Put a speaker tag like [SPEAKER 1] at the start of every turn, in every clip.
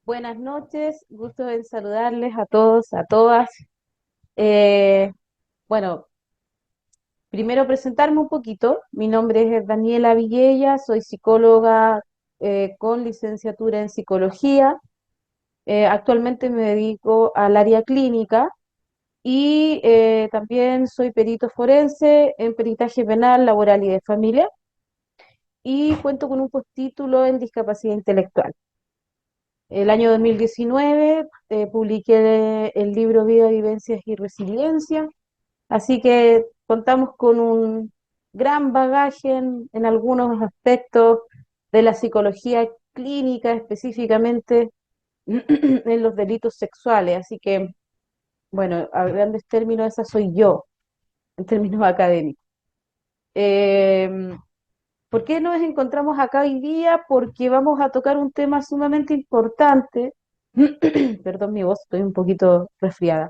[SPEAKER 1] Buenas noches, gusto en saludarles a todos, a todas. Eh, bueno, primero presentarme un poquito. Mi nombre es Daniela Villella, soy psicóloga con licenciatura en psicología. Actualmente me dedico al área clínica y también soy perito forense en peritaje penal, laboral y de familia y cuento con un postítulo en discapacidad intelectual. El año 2019 publiqué el libro Vida, Vivencias y Resiliencia, así que contamos con un gran bagaje en algunos aspectos de la psicología clínica, específicamente en los delitos sexuales. Así que, bueno, a grandes términos, esa soy yo, en términos académicos. Eh, ¿Por qué nos encontramos acá hoy día? Porque vamos a tocar un tema sumamente importante. Perdón mi voz, estoy un poquito resfriada.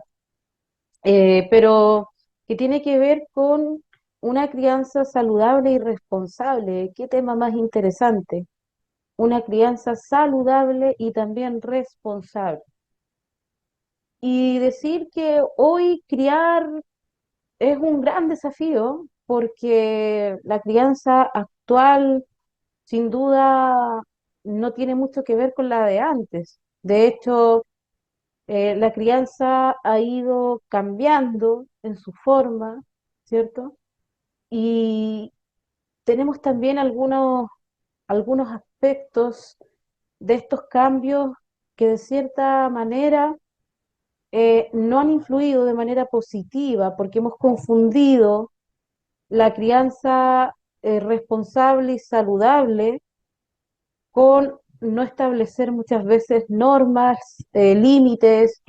[SPEAKER 1] Pero que tiene que ver con una crianza saludable y responsable. ¿Qué tema más interesante? Una crianza saludable y también responsable. Y decir que hoy criar es un gran desafío porque la crianza actual sin duda no tiene mucho que ver con la de antes. De hecho, la crianza ha ido cambiando en su forma, ¿cierto? Y tenemos también algunos aspectos de estos cambios que de cierta manera no han influido de manera positiva porque hemos confundido la crianza responsable y saludable con no establecer muchas veces normas, límites,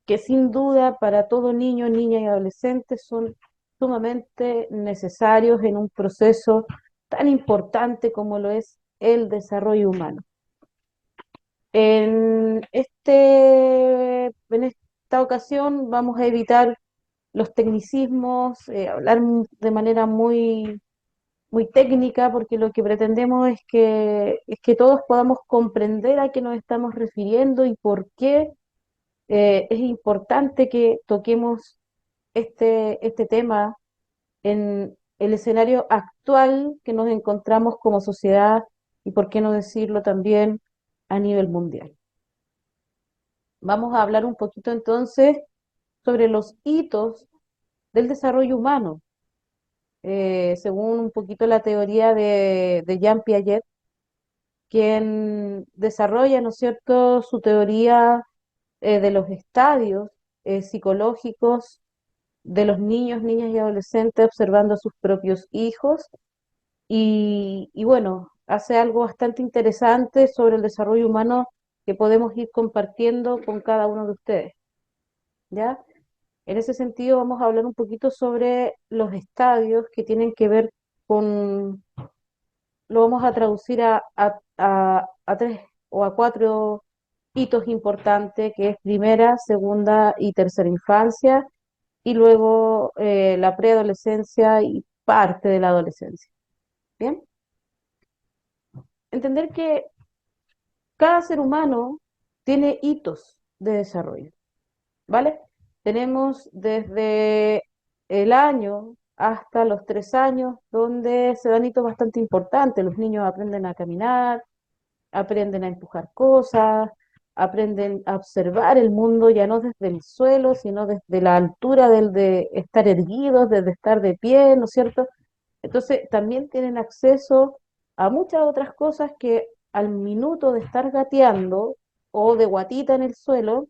[SPEAKER 1] que sin duda para todo niño, niña y adolescente son sumamente necesarios en un proceso tan importante como lo es el desarrollo humano. En esta ocasión vamos a evitar los tecnicismos, hablar de manera muy técnica, porque lo que pretendemos es que todos podamos comprender a qué nos estamos refiriendo y por qué es importante que toquemos este tema en el escenario actual que nos encontramos como sociedad y por qué no decirlo también a nivel mundial. Vamos a hablar un poquito entonces sobre los hitos del desarrollo humano, según un poquito la teoría de Jean Piaget, quien desarrolla, ¿no es cierto?, su teoría de los estadios psicológicos de los niños, niñas y adolescentes observando a sus propios hijos y bueno, hace algo bastante interesante sobre el desarrollo humano que podemos ir compartiendo con cada uno de ustedes, ¿ya? En ese sentido vamos a hablar un poquito sobre los estadios que tienen que ver con, lo vamos a traducir a tres o a cuatro hitos importantes, que es primera, segunda y tercera infancia, y luego la preadolescencia y parte de la adolescencia. Bien, entender que cada ser humano tiene hitos de desarrollo, ¿vale? Tenemos desde el año hasta los 3 años, donde se dan hitos bastante importantes. Los niños aprenden a caminar, aprenden a empujar cosas, aprenden a observar el mundo ya no desde el suelo, sino desde la altura del de estar erguidos, desde estar de pie, ¿no es cierto? Entonces también tienen acceso a muchas otras cosas que al minuto de estar gateando o de guatita en el suelo,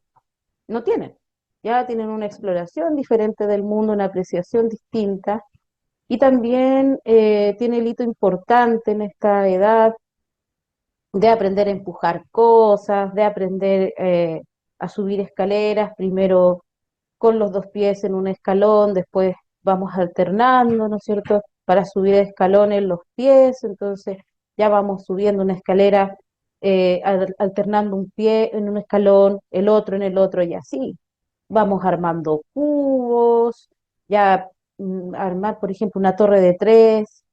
[SPEAKER 1] no tienen. Ya tienen una exploración diferente del mundo, una apreciación distinta. Y también tiene el hito importante en esta edad de aprender a empujar cosas, de aprender a subir escaleras, primero con los dos pies en un escalón, después vamos alternando, ¿no es cierto? Para subir escalones los pies, entonces ya vamos subiendo una escalera, alternando un pie en un escalón, el otro en el otro y así. Vamos armando cubos, ya armar, por ejemplo, una torre de tres,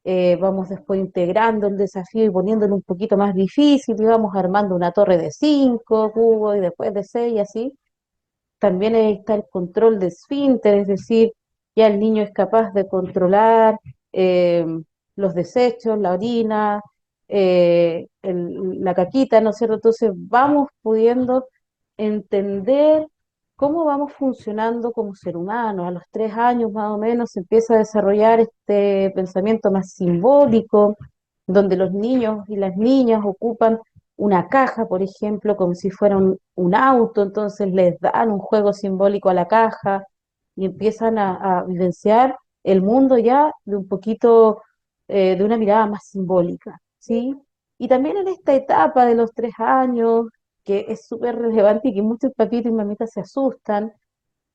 [SPEAKER 1] vamos después integrando el desafío y poniéndolo un poquito más difícil, y vamos armando una torre de 5 cubos y después de 6 y así. También ahí está el control de esfínter, es decir, ya el niño es capaz de controlar eh, los desechos, la orina, la caquita, ¿no es cierto? Entonces vamos pudiendo entender cómo vamos funcionando como ser humano. A los 3 años más o menos se empieza a desarrollar este pensamiento más simbólico, donde los niños y las niñas ocupan una caja, por ejemplo, como si fuera un auto, entonces les dan un juego simbólico a la caja y empiezan a vivenciar el mundo ya de un poquito, de una mirada más simbólica, ¿sí? Y también en esta etapa de los 3 años, que es súper relevante y que muchos papitos y mamitas se asustan,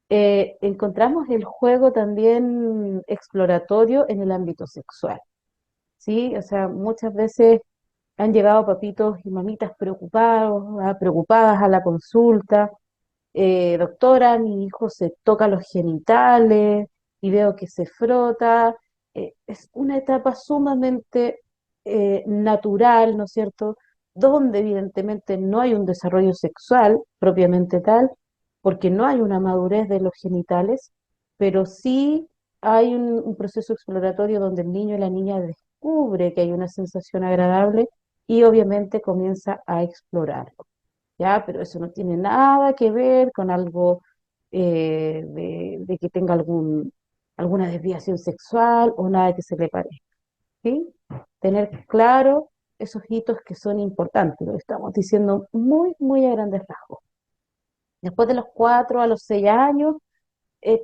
[SPEAKER 1] encontramos el juego también exploratorio en el ámbito sexual, ¿sí? O sea, muchas veces han llegado papitos y mamitas preocupados, preocupadas a la consulta. Doctora, mi hijo se toca los genitales y veo que se frota. Es una etapa sumamente natural, ¿no es cierto? Donde evidentemente no hay un desarrollo sexual propiamente tal, porque no hay una madurez de los genitales, pero sí hay un proceso exploratorio donde el niño y la niña descubre que hay una sensación agradable y obviamente comienza a explorarlo. ¿Ya? Pero eso no tiene nada que ver con algo de que tenga alguna desviación sexual o nada que se le parezca, ¿sí? Tener claro esos hitos que son importantes, lo estamos diciendo muy, muy a grandes rasgos. Después de los 4 a los 6 años,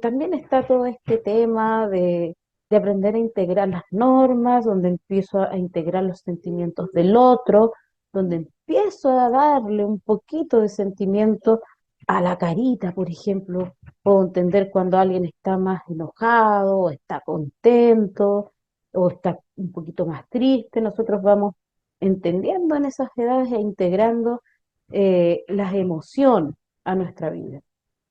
[SPEAKER 1] también está todo este tema de aprender a integrar las normas, donde empiezo a integrar los sentimientos del otro, donde empiezo a darle un poquito de sentimiento a la carita, por ejemplo. Puedo entender cuando alguien está más enojado, o está contento, o está un poquito más triste. Nosotros vamos entendiendo en esas edades e integrando las emociones a nuestra vida,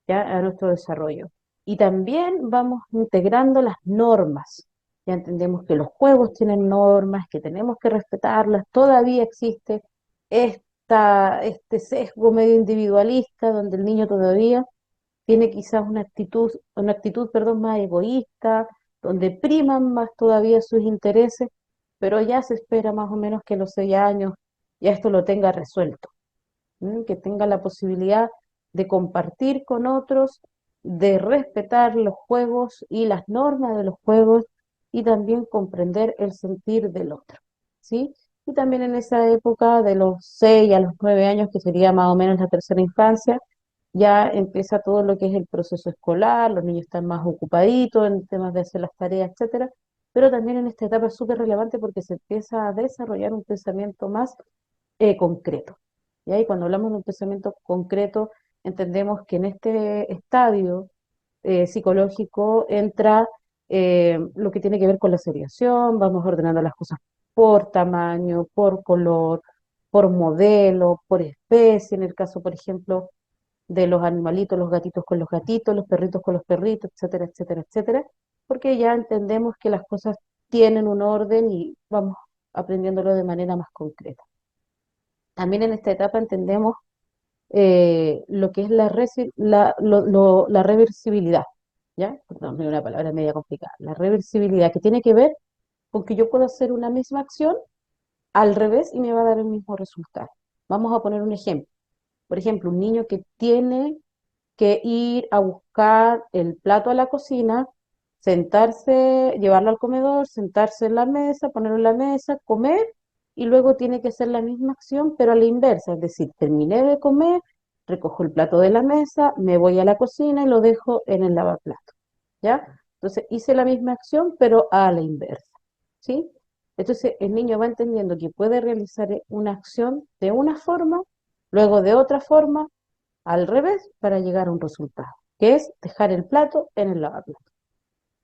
[SPEAKER 1] ¿ya? A nuestro desarrollo. Y también vamos integrando las normas. Ya entendemos que los juegos tienen normas, que tenemos que respetarlas. Todavía existe este sesgo medio individualista donde el niño todavía tiene quizás perdón, más egoísta, donde priman más todavía sus intereses, pero ya se espera más o menos que a los 6 años ya esto lo tenga resuelto, que tenga la posibilidad de compartir con otros, de respetar los juegos y las normas de los juegos y también comprender el sentir del otro, ¿sí? Y también en esa época de los 6 a los 9 años, que sería más o menos la tercera infancia, ya empieza todo lo que es el proceso escolar, los niños están más ocupaditos en temas de hacer las tareas, etcétera, pero también en esta etapa es súper relevante porque se empieza a desarrollar un pensamiento más concreto. ¿Ya? Y cuando hablamos de un pensamiento concreto, entendemos que en este estadio psicológico entra lo que tiene que ver con la seriación, vamos ordenando las cosas por tamaño, por color, por modelo, por especie, en el caso, por ejemplo, de los animalitos, los gatitos con los gatitos, los perritos con los perritos, etcétera, etcétera, etcétera, porque ya entendemos que las cosas tienen un orden y vamos aprendiéndolo de manera más concreta. También en esta etapa entendemos lo que es la reversibilidad, ¿ya? Perdón, es una palabra media complicada. La reversibilidad, que tiene que ver con que yo puedo hacer una misma acción al revés y me va a dar el mismo resultado. Vamos a poner un ejemplo. Por ejemplo, un niño que tiene que ir a buscar el plato a la cocina, sentarse, llevarlo al comedor, sentarse en la mesa, ponerlo en la mesa, comer y luego tiene que hacer la misma acción, pero a la inversa, es decir, terminé de comer, recojo el plato de la mesa, me voy a la cocina y lo dejo en el lavaplato, ¿ya? Entonces hice la misma acción, pero a la inversa, ¿sí? Entonces el niño va entendiendo que puede realizar una acción de una forma, luego de otra forma, al revés para llegar a un resultado, que es dejar el plato en el lavaplato,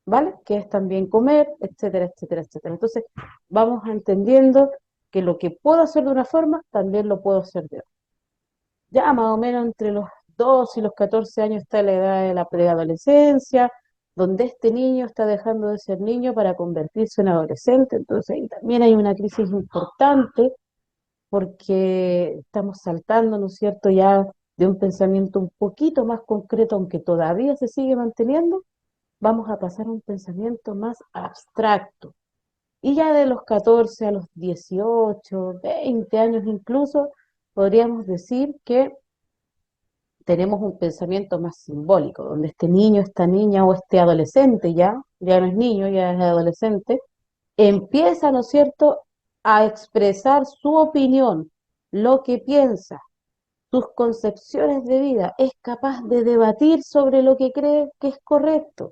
[SPEAKER 1] ¿vale? Que es también comer, etcétera, etcétera, etcétera. Entonces, vamos entendiendo que lo que puedo hacer de una forma, también lo puedo hacer de otra. Ya más o menos entre los 2 y los 14 años está la edad de la preadolescencia, donde este niño está dejando de ser niño para convertirse en adolescente. Entonces ahí también hay una crisis importante porque estamos saltando, ¿no es cierto?, ya de un pensamiento un poquito más concreto, aunque todavía se sigue manteniendo, vamos a pasar a un pensamiento más abstracto. Y ya de los 14 a los 18, 20 años incluso, podríamos decir que tenemos un pensamiento más simbólico, donde este niño, esta niña o este adolescente ya no es niño, ya es adolescente, empieza, ¿no es cierto?, a expresar su opinión, lo que piensa, sus concepciones de vida, es capaz de debatir sobre lo que cree que es correcto,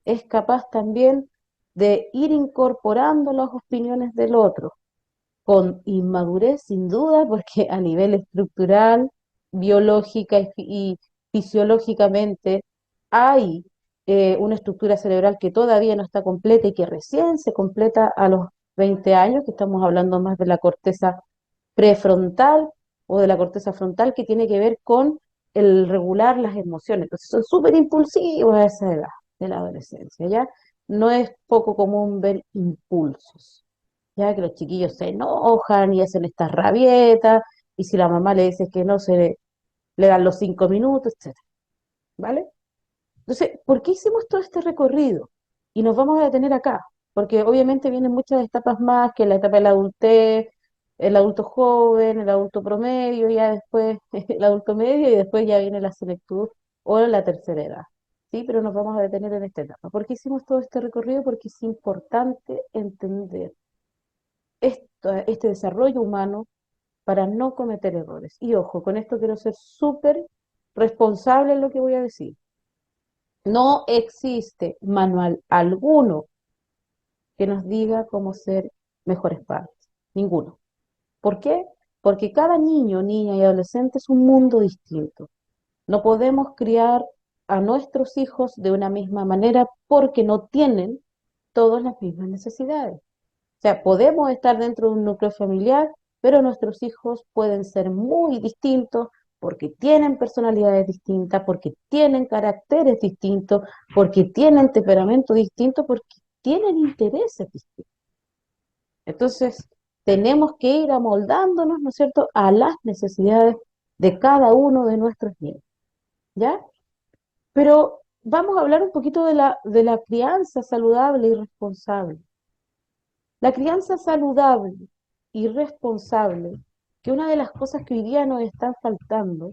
[SPEAKER 1] es capaz también de ir incorporando las opiniones del otro, con inmadurez sin duda, porque a nivel estructural, biológica y fisiológicamente hay una estructura cerebral que todavía no está completa y que recién se completa a los 20 años, que estamos hablando más de la corteza prefrontal o de la corteza frontal, que tiene que ver con el regular las emociones. Entonces son súper impulsivos a esa edad de la adolescencia, ¿ya? No es poco común ver impulsos, ya que los chiquillos se enojan y hacen estas rabietas, y si la mamá le dice que no, le dan los 5 minutos, etcétera, ¿vale? Entonces, ¿por qué hicimos todo este recorrido? Y nos vamos a detener acá, porque obviamente vienen muchas etapas más, que la etapa de la adultez, el adulto joven, el adulto promedio, ya después el adulto medio y después ya viene la senectud o la tercera edad. Sí, pero nos vamos a detener en esta etapa. ¿Por qué hicimos todo este recorrido? Porque es importante entender este desarrollo humano para no cometer errores. Y ojo, con esto quiero ser súper responsable en lo que voy a decir. No existe manual alguno que nos diga cómo ser mejores padres. Ninguno. ¿Por qué? Porque cada niño, niña y adolescente es un mundo distinto. No podemos criar a nuestros hijos de una misma manera porque no tienen todas las mismas necesidades. O sea, podemos estar dentro de un núcleo familiar, pero nuestros hijos pueden ser muy distintos porque tienen personalidades distintas, porque tienen caracteres distintos, porque tienen temperamento distinto, porque tienen intereses distintos. Entonces, tenemos que ir amoldándonos, ¿no es cierto?, a las necesidades de cada uno de nuestros niños, ¿ya? Pero vamos a hablar un poquito de la crianza saludable y responsable. La crianza saludable y responsable, que una de las cosas que hoy día nos están faltando,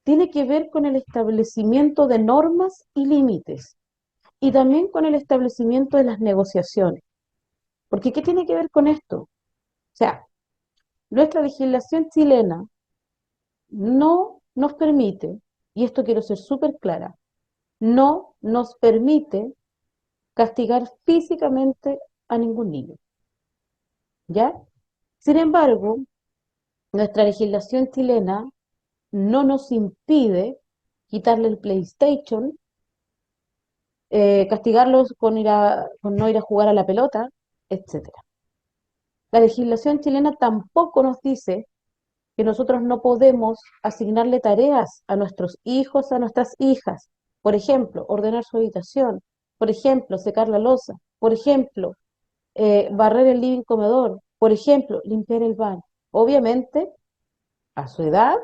[SPEAKER 1] tiene que ver con el establecimiento de normas y límites, y también con el establecimiento de las negociaciones. Porque ¿qué tiene que ver con esto? O sea, nuestra legislación chilena no nos permite, y esto quiero ser súper clara, no nos permite castigar físicamente a ningún niño, ¿ya? Sin embargo, nuestra legislación chilena no nos impide quitarle el PlayStation, castigarlos con no ir a jugar a la pelota, etcétera. La legislación chilena tampoco nos dice que nosotros no podemos asignarle tareas a nuestros hijos, a nuestras hijas. Por ejemplo, ordenar su habitación. Por ejemplo, secar la loza. Por ejemplo, barrer el living comedor. Por ejemplo, limpiar el baño. Obviamente, a su edad,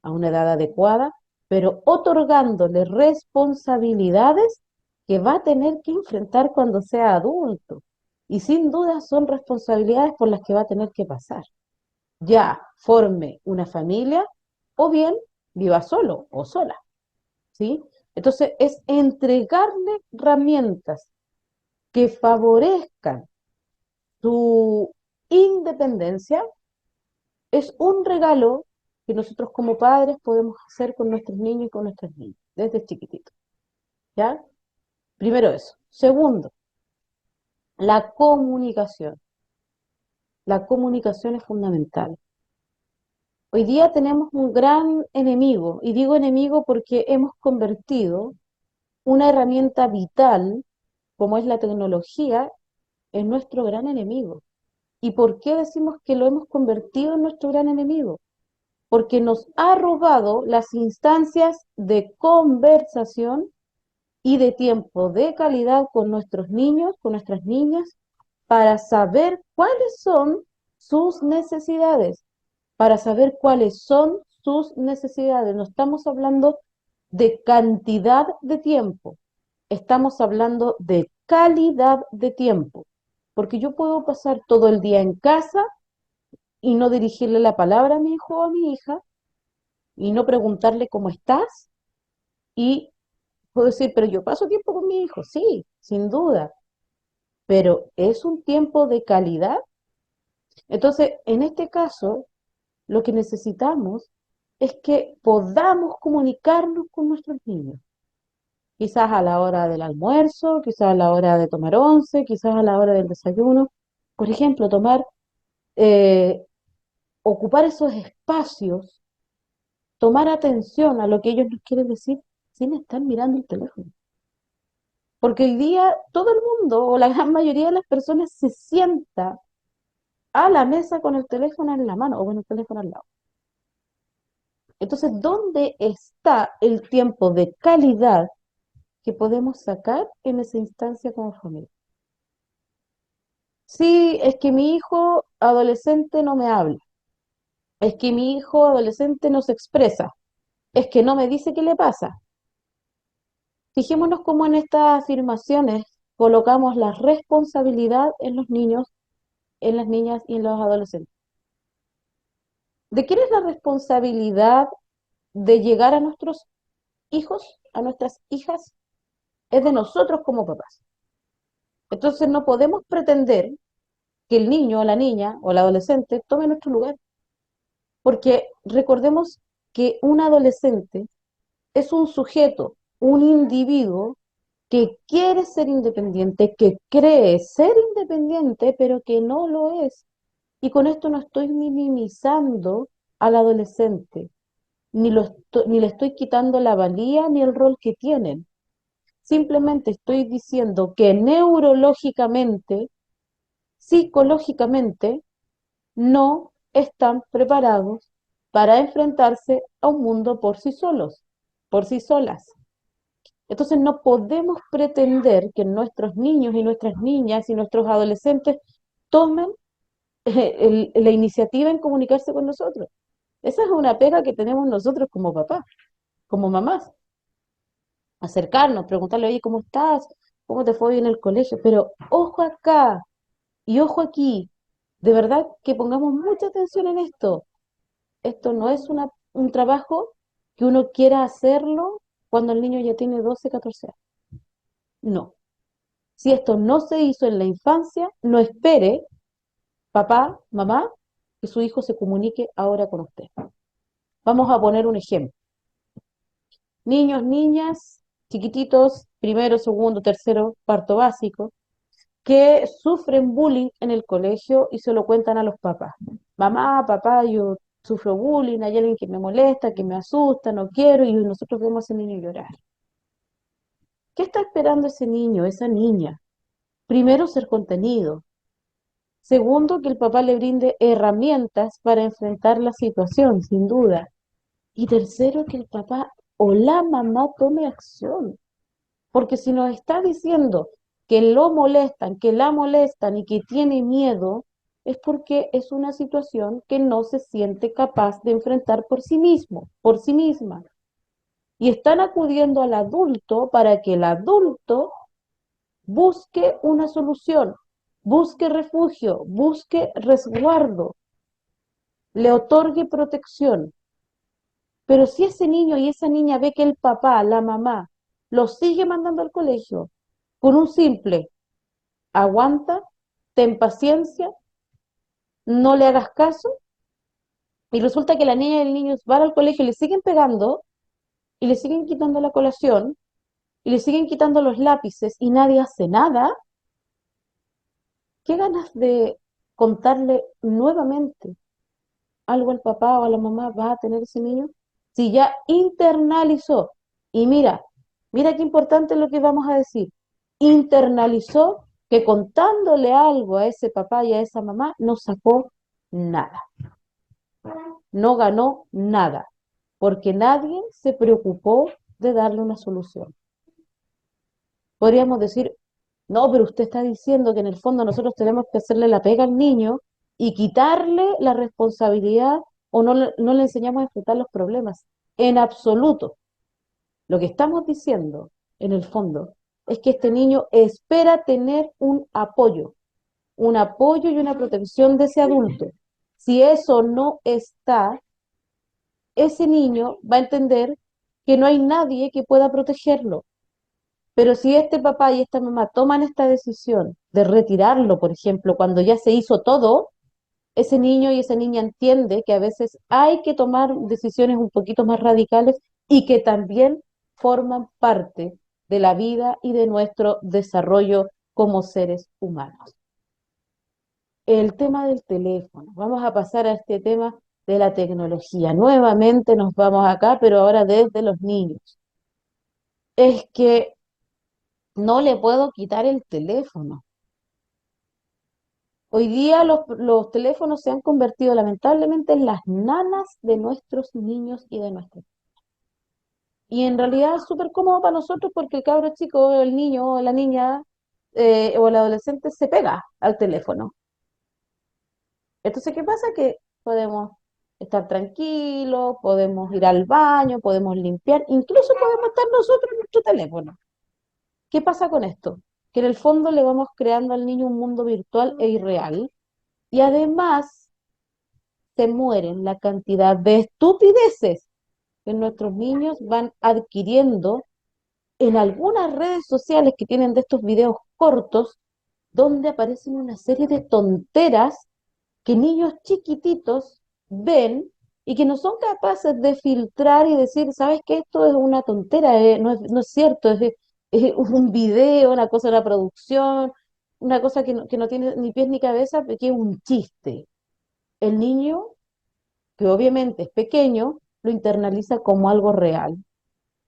[SPEAKER 1] a una edad adecuada, pero otorgándole responsabilidades que va a tener que enfrentar cuando sea adulto. Y sin duda son responsabilidades por las que va a tener que pasar. Ya forme una familia o bien viva solo o sola, ¿sí? Entonces es entregarle herramientas que favorezcan su independencia. Es un regalo que nosotros como padres podemos hacer con nuestros niños y con nuestras niñas, desde chiquititos, ¿ya? Primero eso. Segundo, la comunicación. La comunicación es fundamental. Hoy día tenemos un gran enemigo, y digo enemigo porque hemos convertido una herramienta vital, como es la tecnología, en nuestro gran enemigo. ¿Y por qué decimos que lo hemos convertido en nuestro gran enemigo? Porque nos ha robado las instancias de conversación y de tiempo de calidad con nuestros niños, con nuestras niñas, para saber cuáles son sus necesidades, para saber cuáles son sus necesidades. No estamos hablando de cantidad de tiempo, estamos hablando de calidad de tiempo, porque yo puedo pasar todo el día en casa y no dirigirle la palabra a mi hijo o a mi hija y no preguntarle cómo estás y puedo decir, pero yo paso tiempo con mi hijo, sí, sin duda, pero ¿es un tiempo de calidad? Entonces, en este caso, lo que necesitamos es que podamos comunicarnos con nuestros niños. Quizás a la hora del almuerzo, quizás a la hora de tomar once, quizás a la hora del desayuno. Por ejemplo, eh, ocupar esos espacios, tomar atención a lo que ellos nos quieren decir sin estar mirando el teléfono. Porque hoy día todo el mundo o la gran mayoría de las personas se sienta a la mesa con el teléfono en la mano o con el teléfono al lado. Entonces, ¿dónde está el tiempo de calidad que podemos sacar en esa instancia como familia? Sí, es que mi hijo adolescente no me habla, es que mi hijo adolescente no se expresa, es que no me dice qué le pasa. Fijémonos cómo en estas afirmaciones colocamos la responsabilidad en los niños, en las niñas y en los adolescentes. ¿De quién es la responsabilidad de llegar a nuestros hijos, a nuestras hijas? Es de nosotros como papás. Entonces no podemos pretender que el niño o la niña o el adolescente tome nuestro lugar, porque recordemos que un adolescente es un sujeto, un individuo que quiere ser independiente, que cree ser independiente, pero que no lo es. Y con esto no estoy minimizando al adolescente, ni le estoy quitando la valía ni el rol que tienen. Simplemente estoy diciendo que neurológicamente, psicológicamente, no están preparados para enfrentarse a un mundo por sí solos, por sí solas. Entonces no podemos pretender que nuestros niños y nuestras niñas y nuestros adolescentes tomen la iniciativa en comunicarse con nosotros. Esa es una pega que tenemos nosotros como papás, como mamás. Acercarnos, preguntarle, oye, ¿cómo estás? ¿Cómo te fue hoy en el colegio? Pero ojo acá y ojo aquí. De verdad que pongamos mucha atención en esto. Esto no es un trabajo que uno quiera hacerlo cuando el niño ya tiene 12, 14 años. No. Si esto no se hizo en la infancia, no espere, papá, mamá, que su hijo se comunique ahora con usted. Vamos a poner un ejemplo. Niños, niñas, chiquititos, primero, segundo, tercero, cuarto básico, que sufren bullying en el colegio y se lo cuentan a los papás. Mamá, papá, yo sufro bullying, hay alguien que me molesta, que me asusta, no quiero, y nosotros vemos a ese niño llorar. ¿Qué está esperando ese niño, esa niña? Primero, ser contenido. Segundo, que el papá le brinde herramientas para enfrentar la situación, sin duda. Y tercero, que el papá o la mamá tome acción. Porque si nos está diciendo que lo molestan, que la molestan y que tiene miedo, es porque es una situación que no se siente capaz de enfrentar por sí mismo, por sí misma. Y están acudiendo al adulto para que el adulto busque una solución, busque refugio, busque resguardo, le otorgue protección. Pero si ese niño y esa niña ve que el papá, la mamá, lo sigue mandando al colegio con un simple aguanta, ten paciencia, no le hagas caso, y resulta que la niña y el niño van al colegio y le siguen pegando, y le siguen quitando la colación, y le siguen quitando los lápices, y nadie hace nada, ¿qué ganas de contarle nuevamente algo al papá o a la mamá va a tener ese niño? Si ya internalizó, y mira qué importante es lo que vamos a decir, internalizó que contándole algo a ese papá y a esa mamá no sacó nada, no ganó nada, porque nadie se preocupó de darle una solución. Podríamos decir, no, pero usted está diciendo que en el fondo nosotros tenemos que hacerle la pega al niño y quitarle la responsabilidad o no le enseñamos a enfrentar los problemas. En absoluto. Lo que estamos diciendo, en el fondo, es que este niño espera tener un apoyo y una protección de ese adulto. Si eso no está, ese niño va a entender que no hay nadie que pueda protegerlo. Pero si este papá y esta mamá toman esta decisión de retirarlo, por ejemplo, cuando ya se hizo todo, ese niño y esa niña entiende que a veces hay que tomar decisiones un poquito más radicales y que también forman parte de la vida y de nuestro desarrollo como seres humanos. El tema del teléfono. Vamos a pasar a este tema de la tecnología. Nuevamente nos vamos acá, pero ahora desde los niños. Es que no le puedo quitar el teléfono. Hoy día los teléfonos se han convertido lamentablemente en las nanas de nuestros niños y de nuestros. Y en realidad es súper cómodo para nosotros porque el cabro chico, el niño o la niña o el adolescente se pega al teléfono. Entonces, ¿qué pasa? Que podemos estar tranquilos, podemos ir al baño, podemos limpiar, incluso podemos estar nosotros en nuestro teléfono. ¿Qué pasa con esto? Que en el fondo le vamos creando al niño un mundo virtual e irreal y además se mueren la cantidad de estupideces que nuestros niños van adquiriendo en algunas redes sociales que tienen de estos videos cortos donde aparecen una serie de tonteras que niños chiquititos ven y que no son capaces de filtrar y decir, ¿sabes qué? Esto es una tontera, no es cierto, es un video, una cosa de la producción, una cosa que no tiene ni pies ni cabeza, que es un chiste. El niño, que obviamente es pequeño, lo internaliza como algo real.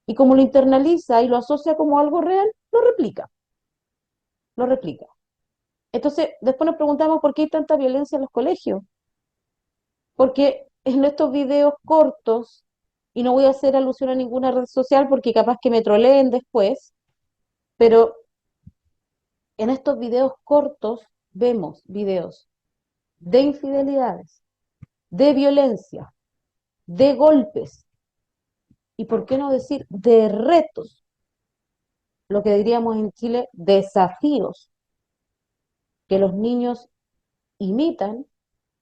[SPEAKER 1] Y como lo internaliza y lo asocia como algo real, lo replica, lo replica. Entonces, después nos preguntamos por qué hay tanta violencia en los colegios. Porque en estos videos cortos, y no voy a hacer alusión a ninguna red social porque capaz que me troleen después, pero en estos videos cortos vemos videos de infidelidades, de violencia, de golpes, y por qué no decir de retos, lo que diríamos en Chile, desafíos que los niños imitan.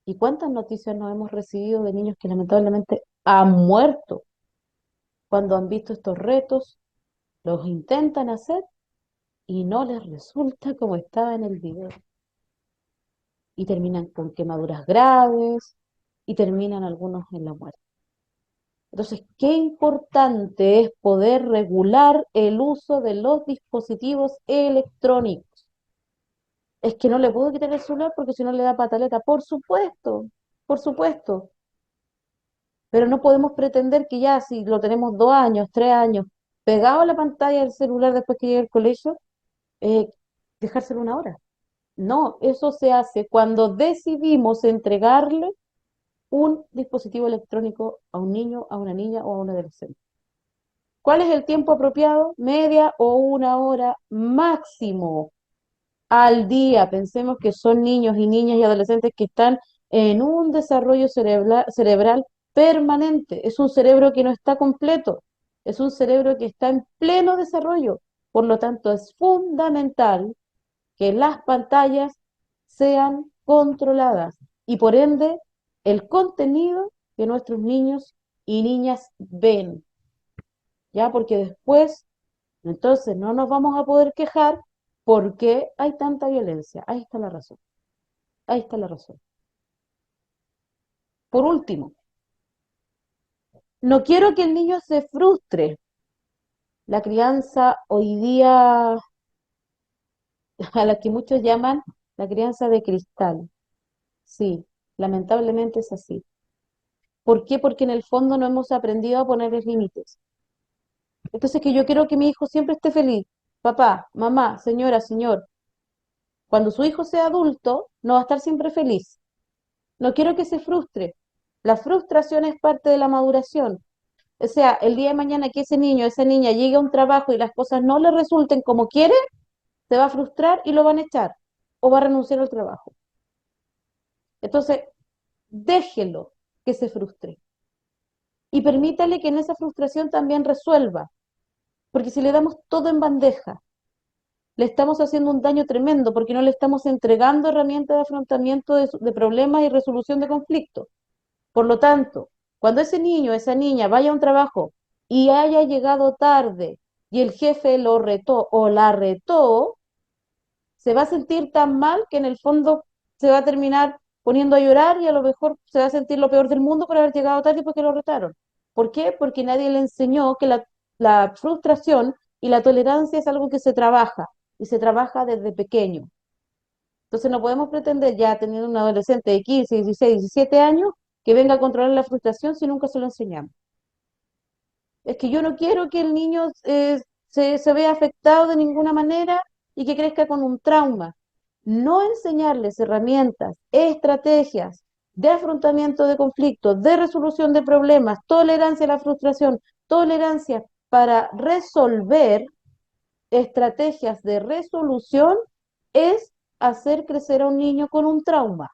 [SPEAKER 1] ¿Y cuántas noticias nos hemos recibido de niños que lamentablemente han muerto cuando han visto estos retos, los intentan hacer y no les resulta como estaba en el video? Y terminan con quemaduras graves y terminan algunos en la muerte. Entonces, qué importante es poder regular el uso de los dispositivos electrónicos. Es que no le puedo quitar el celular porque si no le da pataleta. Por supuesto, pero no podemos pretender que ya si lo tenemos 2 años, 3 años, pegado a la pantalla del celular después que llegue al colegio, eh, dejárselo una hora. No, eso se hace cuando decidimos entregarle un dispositivo electrónico a un niño, a una niña o a un adolescente. ¿Cuál es el tiempo apropiado? Media o una hora máximo al día. Pensemos que son niños y niñas y adolescentes que están en un desarrollo cerebral permanente. Es un cerebro que no está completo, es un cerebro que está en pleno desarrollo. Por lo tanto, es fundamental que las pantallas sean controladas y por ende el contenido que nuestros niños y niñas ven, ¿ya? Porque después, entonces, no nos vamos a poder quejar porque hay tanta violencia. Ahí está la razón, ahí está la razón. Por último, no quiero que el niño se frustre. La crianza hoy día, a la que muchos llaman la crianza de cristal, sí, lamentablemente es así. ¿Por qué? Porque en el fondo no hemos aprendido a ponerles límites. Entonces, que yo quiero que mi hijo siempre esté feliz. Papá, mamá, señora, señor. Cuando su hijo sea adulto, no va a estar siempre feliz. No quiero que se frustre. La frustración es parte de la maduración. O sea, el día de mañana que ese niño, esa niña llegue a un trabajo y las cosas no le resulten como quiere, se va a frustrar y lo van a echar o va a renunciar al trabajo. Entonces, déjelo que se frustre y permítale que en esa frustración también resuelva, porque si le damos todo en bandeja, le estamos haciendo un daño tremendo porque no le estamos entregando herramientas de afrontamiento de problemas y resolución de conflictos. Por lo tanto, cuando ese niño, esa niña vaya a un trabajo y haya llegado tarde y el jefe lo retó o la retó, se va a sentir tan mal que en el fondo se va a terminar poniendo a llorar y a lo mejor se va a sentir lo peor del mundo por haber llegado tarde porque lo retaron. ¿Por qué? Porque nadie le enseñó que la frustración y la tolerancia es algo que se trabaja y se trabaja desde pequeño. Entonces no podemos pretender ya teniendo un adolescente de 15, 16, 17 años que venga a controlar la frustración si nunca se lo enseñamos. Es que yo no quiero que el niño se vea afectado de ninguna manera y que crezca con un trauma. No enseñarles herramientas, estrategias de afrontamiento de conflictos, de resolución de problemas, tolerancia a la frustración, tolerancia para resolver estrategias de resolución, es hacer crecer a un niño con un trauma.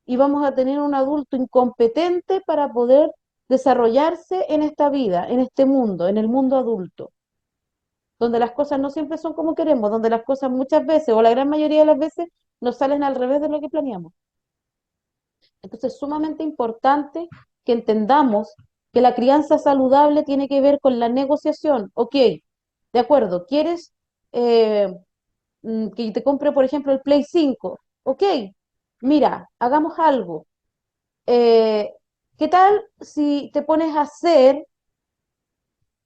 [SPEAKER 1] Y vamos a tener un adulto incompetente para poder desarrollarse en esta vida, en este mundo, en el mundo adulto, donde las cosas no siempre son como queremos, donde las cosas muchas veces o la gran mayoría de las veces nos salen al revés de lo que planeamos. Entonces es sumamente importante que entendamos que la crianza saludable tiene que ver con la negociación. Ok, de acuerdo, ¿quieres eh, que te compre, por ejemplo, el Play 5? Ok, mira, hagamos algo. Eh, ¿Qué tal si te pones a hacer,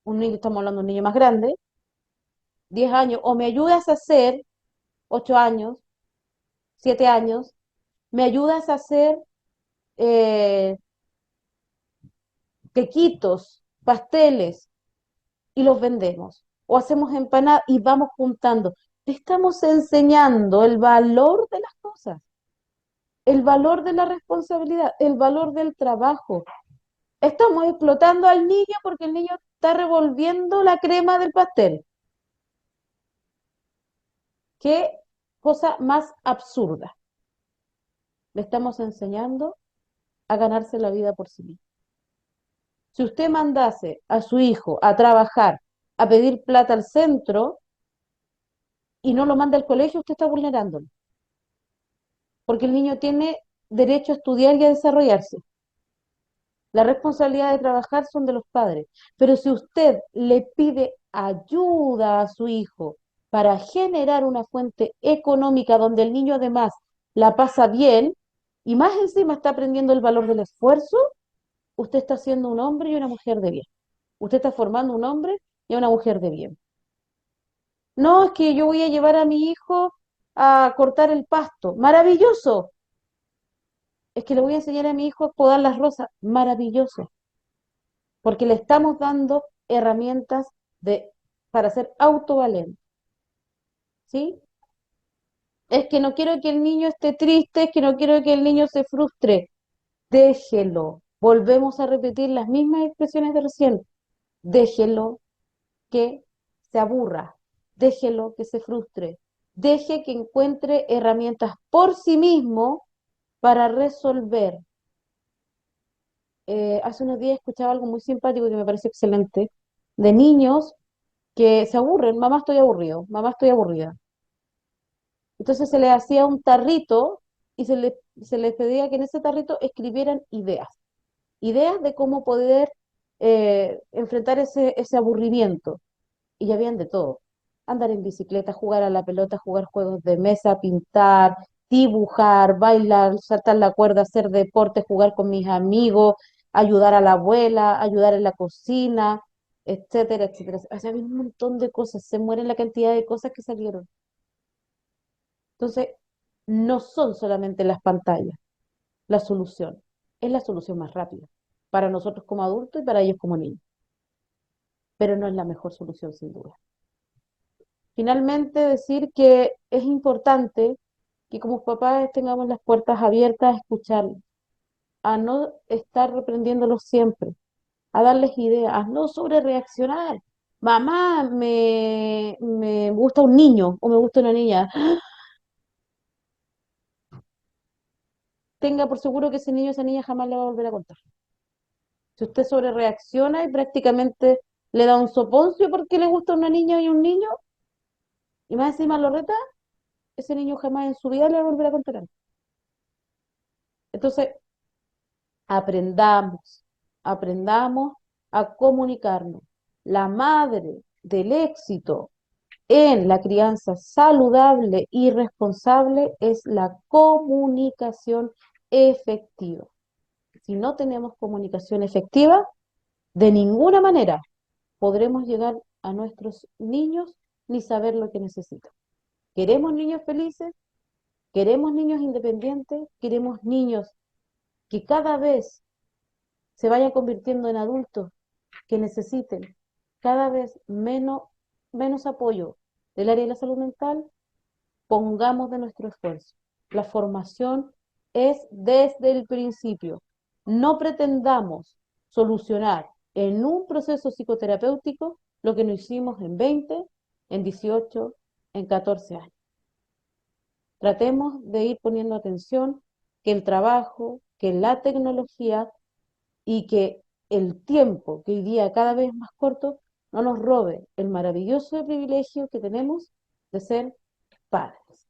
[SPEAKER 1] un niño, estamos hablando de un niño más grande, 10 años, o me ayudas a hacer, 8 años, 7 años, me ayudas a hacer eh, quequitos, pasteles, y los vendemos? O hacemos empanadas y vamos juntando. Te estamos enseñando el valor de las cosas, el valor de la responsabilidad, el valor del trabajo. Estamos explotando al niño porque el niño está revolviendo la crema del pastel. Qué cosa más absurda. Le estamos enseñando a ganarse la vida por sí mismo. Si usted mandase a su hijo a trabajar, a pedir plata al centro y no lo manda al colegio, usted está vulnerándolo. Porque el niño tiene derecho a estudiar y a desarrollarse. La responsabilidad de trabajar son de los padres. Pero si usted le pide ayuda a su hijo para generar una fuente económica donde el niño además la pasa bien y más encima está aprendiendo el valor del esfuerzo, usted está siendo un hombre y una mujer de bien. Usted está formando un hombre y una mujer de bien. No, es que yo voy a llevar a mi hijo a cortar el pasto. Maravilloso. Es que le voy a enseñar a mi hijo a podar las rosas. Maravilloso. Porque le estamos dando herramientas para ser autovalente, ¿sí? Es que no quiero que el niño esté triste, es que no quiero que el niño se frustre. Déjelo. Volvemos a repetir las mismas expresiones de recién. Déjelo que se aburra, déjelo que se frustre, deje que encuentre herramientas por sí mismo para resolver. Hace unos días escuchaba algo muy simpático que me pareció excelente, de niños que se aburren, mamá estoy aburrido, mamá estoy aburrida. Entonces se les hacía un tarrito y se les pedía que en ese tarrito escribieran ideas, ideas de cómo poder enfrentar ese aburrimiento. Y ya habían de todo. Andar en bicicleta, jugar a la pelota, jugar juegos de mesa, pintar, dibujar, bailar, saltar la cuerda, hacer deporte, jugar con mis amigos, ayudar a la abuela, ayudar en la cocina, etcétera, etcétera. O sea, había un montón de cosas, se mueren la cantidad de cosas que salieron. Entonces, no son solamente las pantallas la solución, es la solución más rápida para nosotros como adultos y para ellos como niños, pero no es la mejor solución sin duda. Finalmente, decir que es importante que como papás tengamos las puertas abiertas a escucharlos, a no estar reprendiéndolos siempre, a darles ideas, no sobre reaccionar. Mamá, me gusta un niño o me gusta una niña. Tenga por seguro que ese niño o esa niña jamás le va a volver a contar. Si usted sobre reacciona y prácticamente le da un soponcio porque le gusta una niña y un niño, y más encima lo reta, ese niño jamás en su vida le va a volver a contar algo. Entonces, aprendamos, aprendamos a comunicarnos. La madre del éxito en la crianza saludable y responsable es la comunicación efectiva. Si no tenemos comunicación efectiva, de ninguna manera podremos llegar a nuestros niños ni saber lo que necesitan. ¿Queremos niños felices? ¿Queremos niños independientes? ¿Queremos niños que cada vez se vayan convirtiendo en adultos que necesiten cada vez menos apoyo del área de la salud mental? Pongamos de nuestro esfuerzo. La formación es desde el principio. No pretendamos solucionar en un proceso psicoterapéutico lo que no hicimos en 20, en 18, en 14 años. Tratemos de ir poniendo atención que el trabajo, que la tecnología y que el tiempo, que hoy día cada vez es más corto, no nos robe el maravilloso privilegio que tenemos de ser padres.